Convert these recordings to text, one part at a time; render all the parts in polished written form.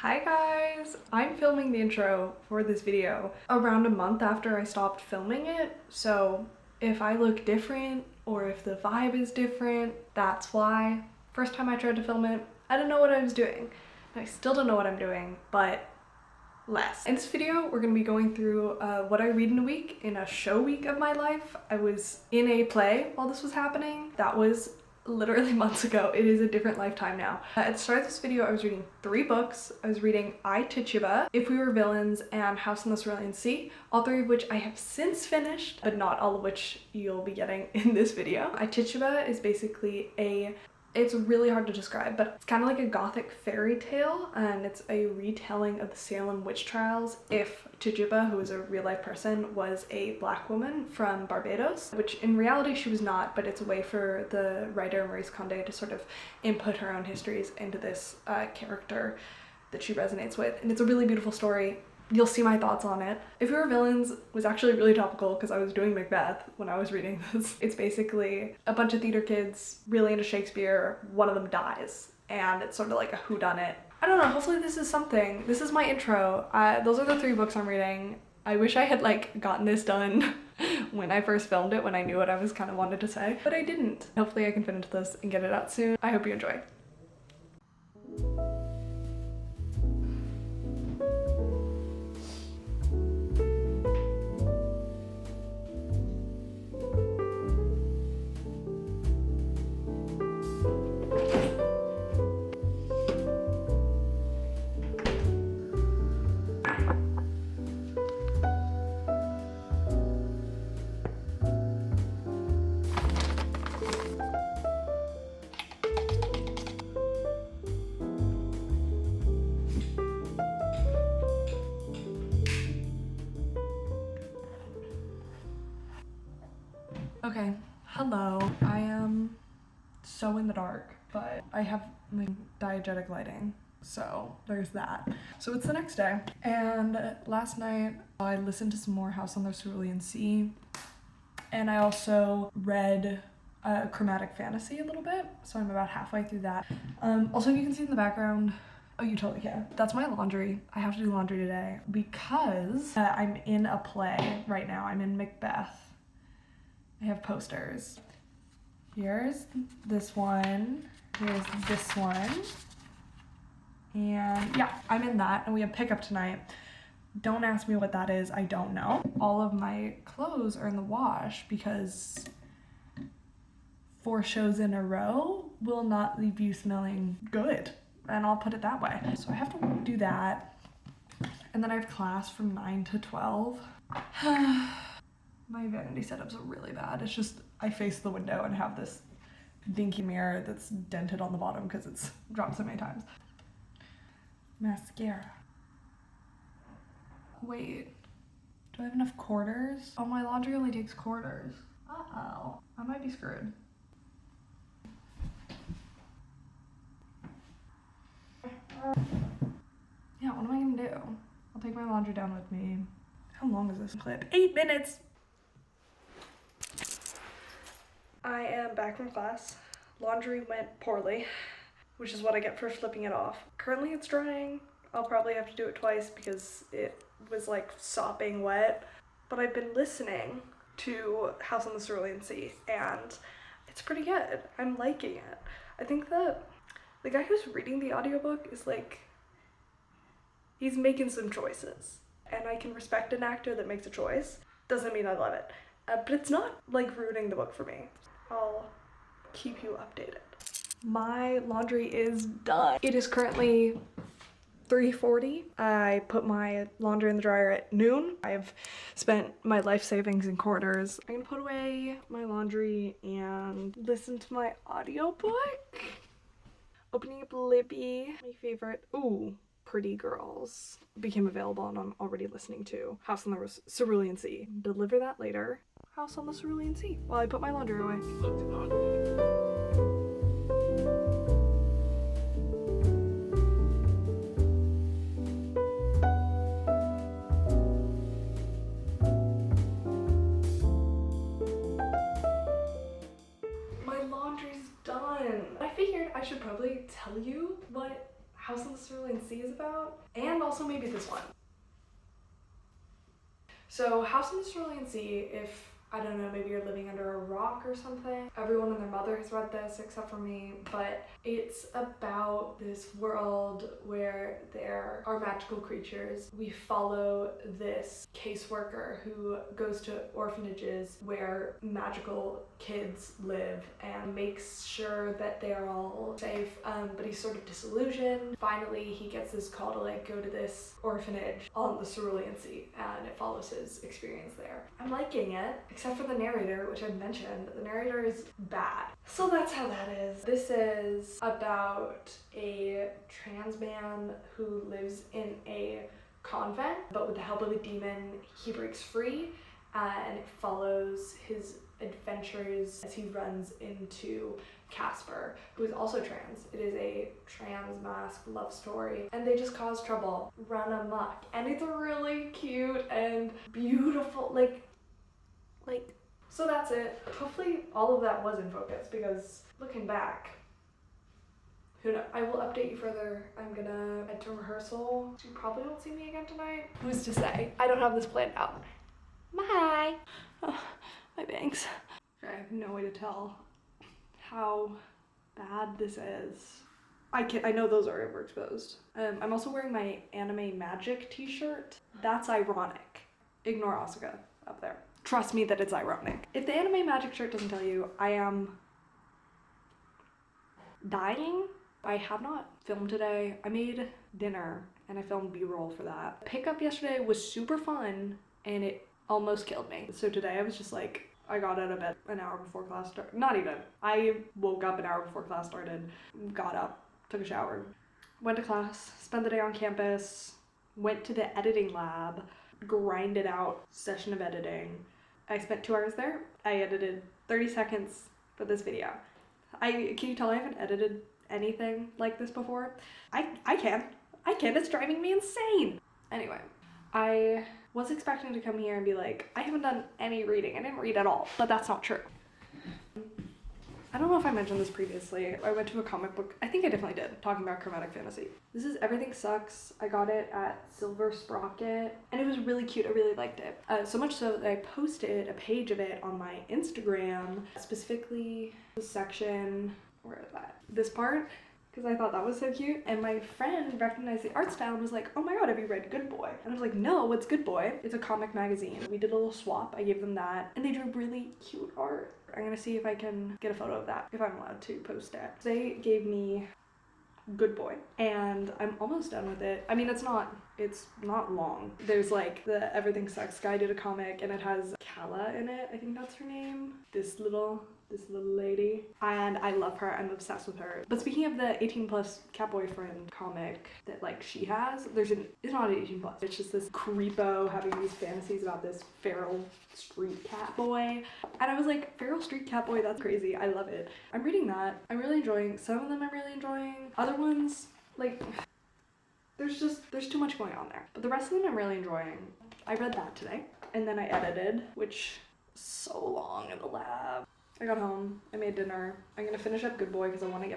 Hi guys! I'm filming the intro for this video around a month after I stopped filming it, so if I look different or if the vibe is different, that's why. First time I tried to film it, I didn't know what I was doing. I still don't know what I'm doing, but less. In this video, we're gonna be going through what I read in a week, in a show week of my life. I was in a play while this was happening. That was literally months ago. It is a different lifetime now. At the start of this video, I was reading 3 books. I was reading I, Tituba, If We Were Villains, and House on the Cerulean Sea, all 3 of which I have since finished, but not all of which you'll be getting in this video. I, Tituba is basically it's really hard to describe, but it's kind of like a gothic fairy tale, and it's a retelling of the Salem witch trials if Tituba, who is a real life person, was a black woman from Barbados, which in reality she was not, but it's a way for the writer Maurice Condé to sort of input her own histories into this character that she resonates with, and it's a really beautiful story. You'll see my thoughts on it. If We Were Villains was actually really topical because I was doing Macbeth when I was reading this. It's basically a bunch of theater kids really into Shakespeare. One of them dies, and it's sort of like a whodunit. I don't know, hopefully this is something. This is my intro. Those are the 3 books I'm reading. I wish I had gotten this done when I first filmed it, when I knew what I was kind of wanted to say, but I didn't. Hopefully I can finish this and get it out soon. I hope you enjoy. Okay, hello. I am so in the dark, but I have diegetic lighting, so there's that. So it's the next day, and last night I listened to some more House on the Cerulean Sea, and I also read Chromatic Fantasy a little bit, so I'm about halfway through that. Also, you can see in the background, oh, you totally can. That's my laundry. I have to do laundry today because I'm in a play right now. I'm in Macbeth. I have posters. Here's this one, here's this one, and yeah, I'm in that, and we have pickup tonight. Don't ask me what that is, I don't know. All of my clothes are in the wash because 4 shows in a row will not leave you smelling good, and I'll put it that way. So I have to do that, and then I have class from 9 to 12. My vanity setups are really bad. It's just I face the window and have this dinky mirror that's dented on the bottom because it's dropped so many times. Mascara. Wait, do I have enough quarters? Oh, my laundry only takes quarters. Uh-oh, I might be screwed. Yeah, what am I gonna do? I'll take my laundry down with me. How long is this clip? 8 minutes! I am back from class. Laundry went poorly, which is what I get for flipping it off. Currently it's drying. I'll probably have to do it twice because it was sopping wet. But I've been listening to House on the Cerulean Sea, and it's pretty good. I'm liking it. I think that the guy who's reading the audiobook is he's making some choices. And I can respect an actor that makes a choice. Doesn't mean I love it. But it's not ruining the book for me. I'll keep you updated. My laundry is done. It is currently 3:40. I put my laundry in the dryer at noon. I've spent my life savings in quarters. I'm gonna put away my laundry and listen to my audiobook. Opening up Libby, my favorite. Ooh, Pretty Girls became available, and I'm already listening to House on the Cerulean Sea. Deliver that later. House on the Cerulean Sea while I put my laundry away. My laundry's done. I figured I should probably tell you what House in the Cerulean Sea is about, and also maybe this one. So House in the Cerulean Sea, if I don't know, maybe you're living under a rock or something. Everyone and their mother has read this except for me, but it's about this world where there are magical creatures. We follow this caseworker who goes to orphanages where magical kids live and makes sure that they are all safe, but he's sort of disillusioned. Finally, he gets this call to like go to this orphanage on the Cerulean Sea, and it follows his experience there. I'm liking it, except for the narrator, which I mentioned. The narrator is bad. So that's how that is. This is about a trans man who lives in a convent, but with the help of a demon, he breaks free, and it follows his adventures as he runs into Casper, who is also trans. It is a trans mask love story, and they just cause trouble, run amok, and it's really cute and beautiful. Like, so that's it. Hopefully all of that was in focus, because looking back, who knows? I will update you further. I'm gonna head to rehearsal. You probably won't see me again tonight. Who's to say? I don't have this planned out. Bye. Oh, my bangs. I have no way to tell how bad this is. I know those are overexposed. I'm also wearing my Anime Magic t-shirt. That's ironic. Ignore Asuka up there. Trust me that it's ironic. If the Anime Magic shirt doesn't tell you, I am dying. I have not filmed today. I made dinner and I filmed B-roll for that. Pickup yesterday was super fun and it almost killed me. So today I was just like, I got out of bed an hour before class started. Not even. I woke up an hour before class started, got up, took a shower, went to class, spent the day on campus, went to the editing lab, grinded out session of editing. I spent 2 hours there. I edited 30 seconds for this video. Can you tell I haven't edited anything like this before? I can. It's driving me insane. Anyway, I was expecting to come here and be like, I haven't done any reading. I didn't read at all, but that's not true. I don't know if I mentioned this previously. I went to a comic book, I think I definitely did, talking about Chromatic Fantasy. This is Everything Sucks. I got it at Silver Sprocket, and it was really cute. I really liked it. So much so that I posted a page of it on my Instagram, specifically the section, where is that? This part, because I thought that was so cute. And my friend recognized the art style and was like, oh my god, have you read Good Boy? And I was like, no, what's Good Boy? It's a comic magazine. We did a little swap. I gave them that, and they drew really cute art. I'm gonna see if I can get a photo of that, if I'm allowed to post it. They gave me Good Boy, and I'm almost done with it. I mean, it's not long. There's like the Everything Sucks guy did a comic, and it has Kala in it. I think that's her name. This little lady, and I love her. I'm obsessed with her. But speaking of the 18 plus cat boyfriend comic that like she has, it's not 18 plus. It's just this creepo having these fantasies about this feral street cat boy, and I was like, feral street cat boy, that's crazy. I love it. I'm reading that. I'm really enjoying some of them. I'm really enjoying other ones, like there's too much going on there, but the rest of them I'm really enjoying. I read that today, and then I edited, which so long in the lab. I got home, I made dinner. I'm gonna finish up Good Boy because I want to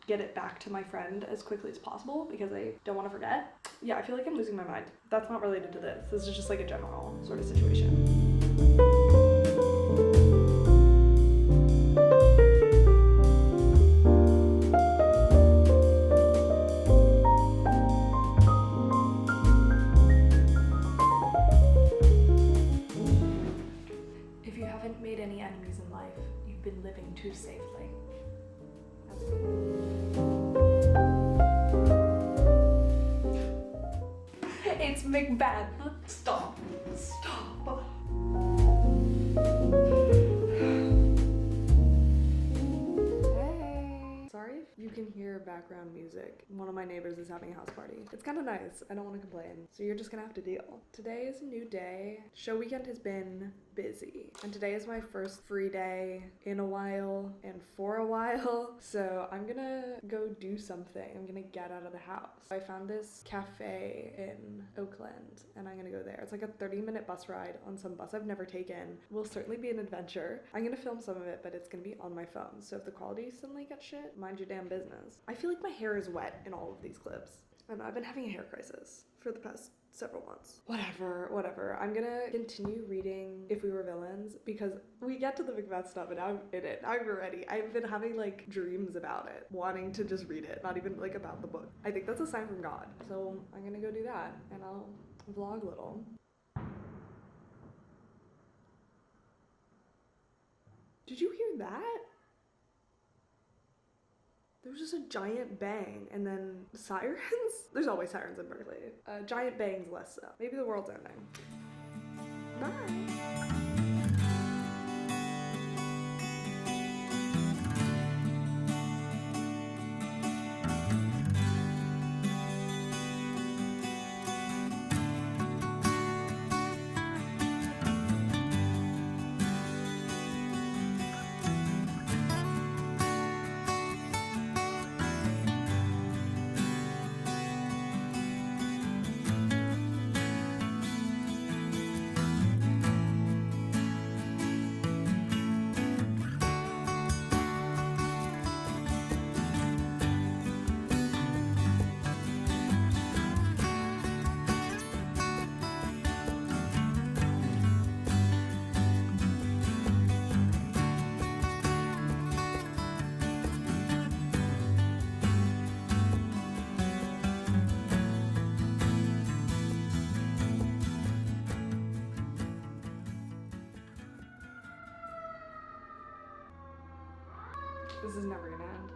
get it back to my friend as quickly as possible because I don't want to forget. Yeah, I feel like I'm losing my mind. That's not related to this. This is just like a general sort of situation. If you haven't made any enemies in life, you've been living too safely. That's It's Macbeth. Stop. Hey. Sorry if you can hear background music. One of my neighbors is having a house party. It's kind of nice. I don't want to complain. So you're just gonna have to deal. Today is a new day. Show weekend has been busy. And today is my first free day in a while and for a while. So I'm gonna go do something. I'm gonna get out of the house. I found this cafe in Oakland and I'm gonna go there. It's like a 30-minute bus ride on some bus I've never taken. Will certainly be an adventure. I'm gonna film some of it, but it's gonna be on my phone. So if the quality suddenly gets shit, mind your damn business. I feel like my hair is wet in all of these clips. And I've been having a hair crisis for the past several months. Whatever. I'm gonna continue reading If We Were Villains because we get to the Macbeth stuff and I'm in it. I'm ready. I've been having like dreams about it, wanting to just read it, not even like about the book. I think that's a sign from God. So I'm gonna go do that and I'll vlog a little. Did you hear that? There was just a giant bang and then sirens? There's always sirens in Berkeley. Giant bangs less so. Maybe the world's ending. Bye. This is never gonna end.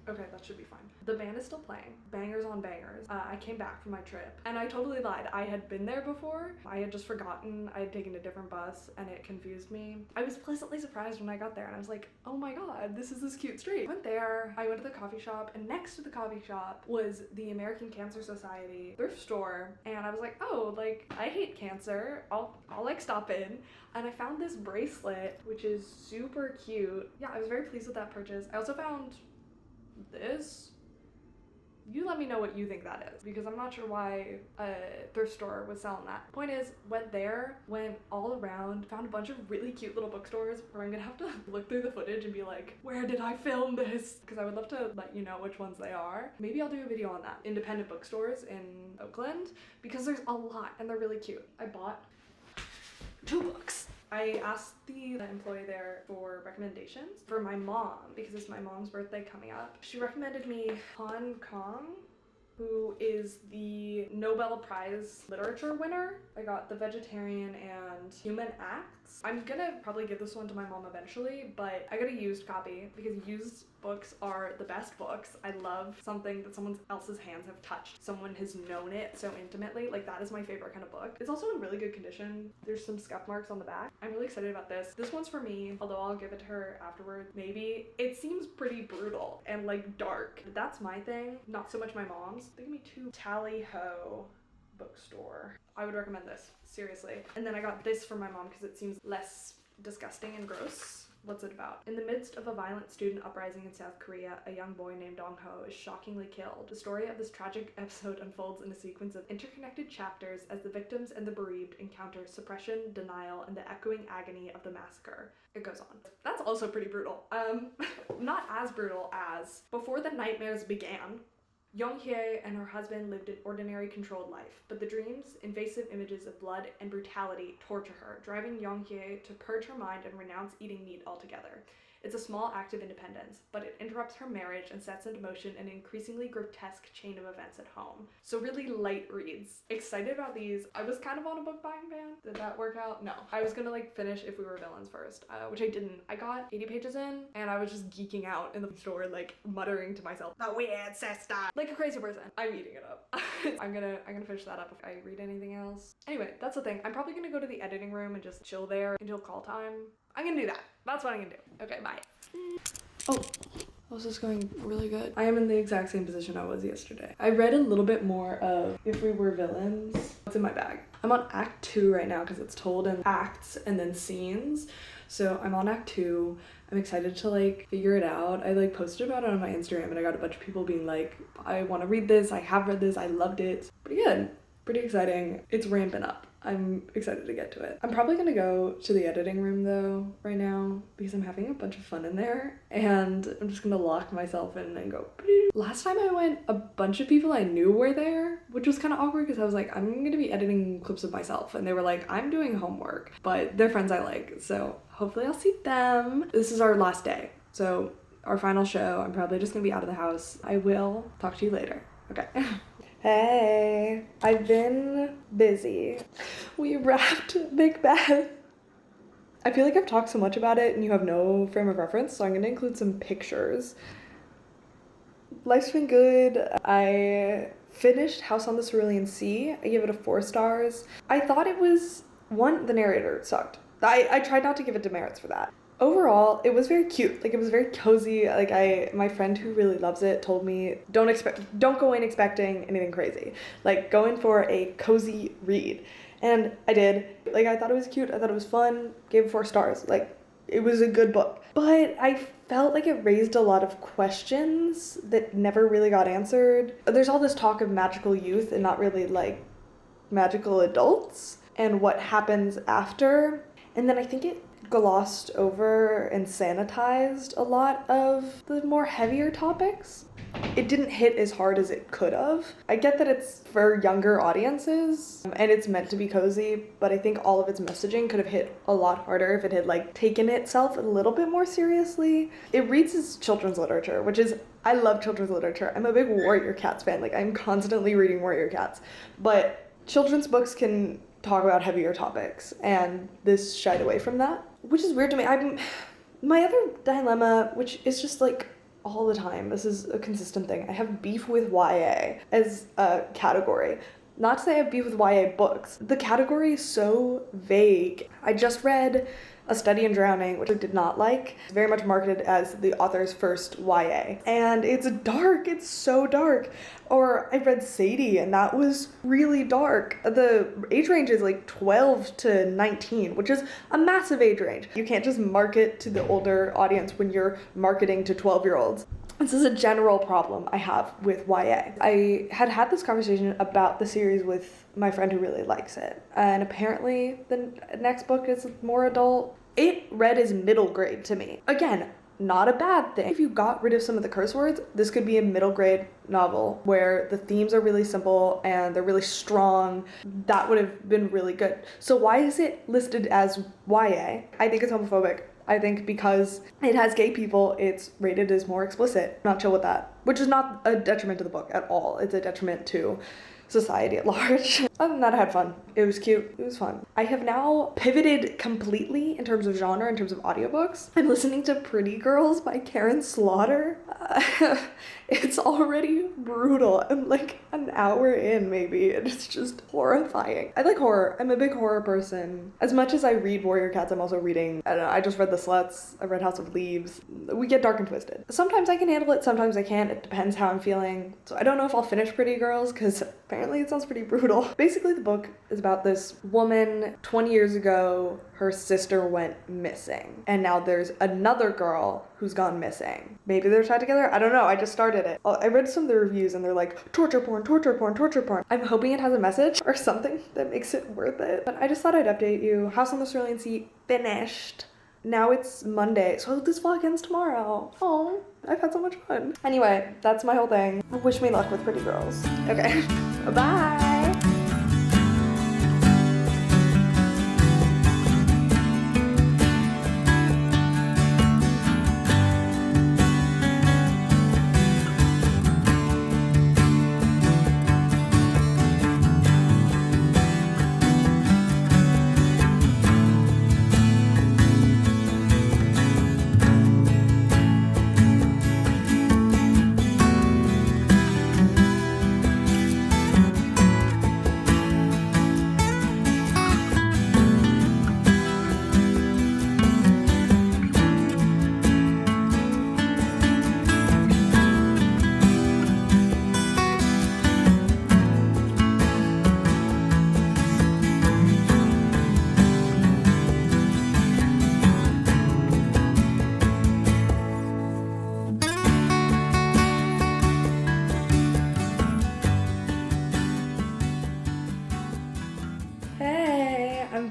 Okay, that should be fine. The band is still playing. Bangers on bangers. I came back from my trip and I totally lied. I had been there before. I had just forgotten. I had taken a different bus and it confused me. I was pleasantly surprised when I got there and I was like, oh my god, this is this cute street. I went there, I went to the coffee shop, and next to the coffee shop was the American Cancer Society thrift store. And I was like, oh, like, I hate cancer. I'll like stop in. And I found this bracelet, which is super cute. Yeah, I was very pleased with that purchase. I also found this. You let me know what you think that is, because I'm not sure why a thrift store was selling that. Point is, went there, went all around, found a bunch of really cute little bookstores where I'm gonna have to look through the footage and be like, where did I film this? Because I would love to let you know which ones they are. Maybe I'll do a video on that. Independent bookstores in Oakland, because there's a lot and they're really cute. I bought 2 books. I asked the employee there for recommendations for my mom because it's my mom's birthday coming up. She recommended me Han Kang, who is the Nobel Prize Literature winner. I got The Vegetarian and Human Acts. I'm gonna probably give this one to my mom eventually, but I got a used copy because used books are the best books. I love something that someone else's hands have touched. Someone has known it so intimately. Like, that is my favorite kind of book. It's also in really good condition. There's some scuff marks on the back. I'm really excited about this. This one's for me, although I'll give it to her afterward. Maybe. It seems pretty brutal and like dark. That's my thing, not so much my mom's. They gave me 2 Tally Ho bookstore. I would recommend this, seriously. And then I got this for my mom because it seems less disgusting and gross. What's it about? In the midst of a violent student uprising in South Korea, a young boy named Dong Ho is shockingly killed. The story of this tragic episode unfolds in a sequence of interconnected chapters as the victims and the bereaved encounter suppression, denial, and the echoing agony of the massacre. It goes on. That's also pretty brutal. Not as brutal as Before the Nightmares Began. Young Hye and her husband lived an ordinary, controlled life, but the dreams, invasive images of blood and brutality torture her, driving Young Hye to purge her mind and renounce eating meat altogether. It's a small act of independence, but it interrupts her marriage and sets into motion an increasingly grotesque chain of events at home. So really light reads. Excited about these. I was kind of on a book buying ban. Did that work out? No. I was gonna like finish If We Were Villains first, which I didn't. I got 80 pages in and I was just geeking out in the store, like muttering to myself, the weird sister, like a crazy person. I'm eating it up. I'm gonna finish that up if I read anything else. Anyway, that's the thing. I'm probably gonna go to the editing room and just chill there until call time. I'm gonna do that. That's what I'm gonna do. Okay, bye. Oh, Oh, this is going really good. I am in the exact same position I was yesterday. I read a little bit more of If We Were Villains. It's in my bag. I'm on Act 2 right now because it's told in acts and then scenes. So I'm on Act 2. I'm excited to like figure it out. I like posted about it on my Instagram and I got a bunch of people being like, I want to read this, I have read this, I loved it. Pretty good, pretty exciting. It's ramping up. I'm excited to get to it. I'm probably gonna go to the editing room though right now because I'm having a bunch of fun in there and I'm just gonna lock myself in and go. Last time I went, a bunch of people I knew were there, which was kind of awkward because I was like, I'm gonna be editing clips of myself and they were like, I'm doing homework, but they're friends I like, so hopefully I'll see them. This is our last day, so our final show. I'm probably just gonna be out of the house. I will talk to you later. Okay. Hey, I've been busy. We wrapped Macbeth. I feel like I've talked so much about it and you have no frame of reference, so I'm gonna include some pictures. Life's been good. I finished House on the Cerulean Sea. I gave it a 4 stars. I thought it was, the narrator sucked. I tried not to give it demerits for that. Overall, it was very cute. Like, it was very cozy. Like, my friend who really loves it told me, don't go in expecting anything crazy. Like, go in for a cozy read. And I did. Like, I thought it was cute. I thought it was fun. Gave it 4 stars. Like, it was a good book. But I felt like it raised a lot of questions that never really got answered. There's all this talk of magical youth and not really, like, magical adults and what happens after. And then I think it glossed over and sanitized a lot of the more heavier topics. It didn't hit as hard as it could have. I get that it's for younger audiences and it's meant to be cozy, but I think all of its messaging could have hit a lot harder if it had like taken itself a little bit more seriously. It reads as children's literature, which is, I love children's literature. I'm a big Warrior Cats fan. Like, I'm constantly reading Warrior Cats, but children's books can talk about heavier topics and this shied away from that, which is weird to me. My other dilemma, which is just like all the time, this is a consistent thing, I have beef with YA as a category. Not to say I have beef with YA books. The category is so vague. I just read A Study in Drowning, which I did not like. It's very much marketed as the author's first YA. And it's dark, it's so dark. Or I read Sadie and that was really dark. The age range is like 12 to 19, which is a massive age range. You can't just market to the older audience when you're marketing to 12-year-olds. This is a general problem I have with YA. I had this conversation about the series with my friend who really likes it. And apparently the next book is more adult. It read as middle grade to me. Again, not a bad thing. If you got rid of some of the curse words, this could be a middle grade novel where the themes are really simple and they're really strong. That would have been really good. So why is it listed as YA? I think it's homophobic. I think because it has gay people, it's rated as more explicit. Not chill with that, which is not a detriment to the book at all. It's a detriment to society at large. Other than that, I had fun. It was cute. It was fun. I have now pivoted completely in terms of genre, in terms of audiobooks. I'm listening to Pretty Girls by Karen Slaughter. It's already brutal. I'm like an hour in maybe, and it's just horrifying. I like horror. I'm a big horror person. As much as I read Warrior Cats, I'm also reading, I don't know, I just read The Sluts. I read House of Leaves. We get dark and twisted. Sometimes I can handle it, sometimes I can't. It depends how I'm feeling. So I don't know if I'll finish Pretty Girls, because apparently it sounds pretty brutal. Basically, the book is about this woman 20 years ago, her sister went missing. And now there's another girl who's gone missing. Maybe they're tied together? I don't know. I just started it. I read some of the reviews and they're like, torture porn, torture porn, torture porn. I'm hoping it has a message or something that makes it worth it. But I just thought I'd update you. House on the Cerulean Sea finished. Now it's Monday, so this vlog ends tomorrow. Oh, I've had so much fun. Anyway, that's my whole thing. Wish me luck with Pretty Girls. Okay, bye.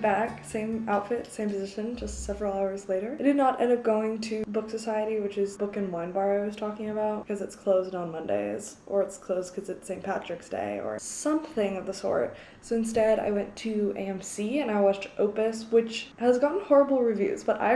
went back, same outfit, same position, just several hours later. I did not end up going to Book Society, which is book and wine bar I was talking about, because it's closed on Mondays, or it's closed because it's St. Patrick's Day, or something of the sort. So instead, I went to AMC and I watched Opus, which has gotten horrible reviews, but I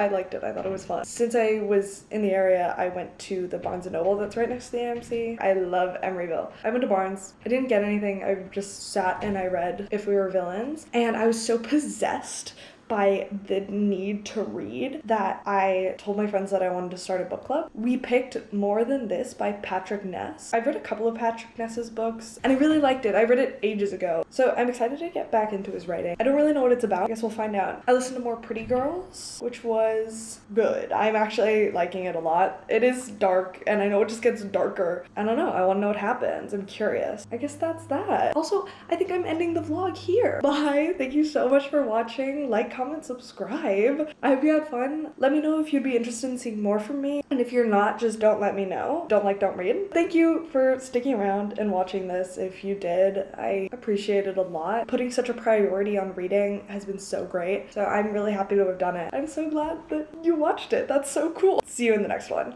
liked it. I thought it was fun. Since I was in the area, I went to the Barnes & Noble that's right next to the AMC. I love Emeryville. I went to Barnes. I didn't get anything. I just sat and I read If We Were Villains, and I was so possessed by the need to read that I told my friends that I wanted to start a book club. We picked More Than This by Patrick Ness. I've read a couple of Patrick Ness's books and I really liked it. I read it ages ago. So I'm excited to get back into his writing. I don't really know what it's about. I guess we'll find out. I listened to more Pretty Girls, which was good. I'm actually liking it a lot. It is dark and I know it just gets darker. I don't know. I want to know what happens. I'm curious. I guess that's that. Also, I think I'm ending the vlog here. Bye. Thank you so much for watching. Like, comment, subscribe. I hope you had fun. Let me know if you'd be interested in seeing more from me. And if you're not, just don't let me know. Don't like, don't read. Thank you for sticking around and watching this. If you did, I appreciate it a lot. Putting such a priority on reading has been so great. So I'm really happy to have done it. I'm so glad that you watched it. That's so cool. See you in the next one.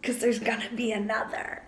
Because there's gonna be another.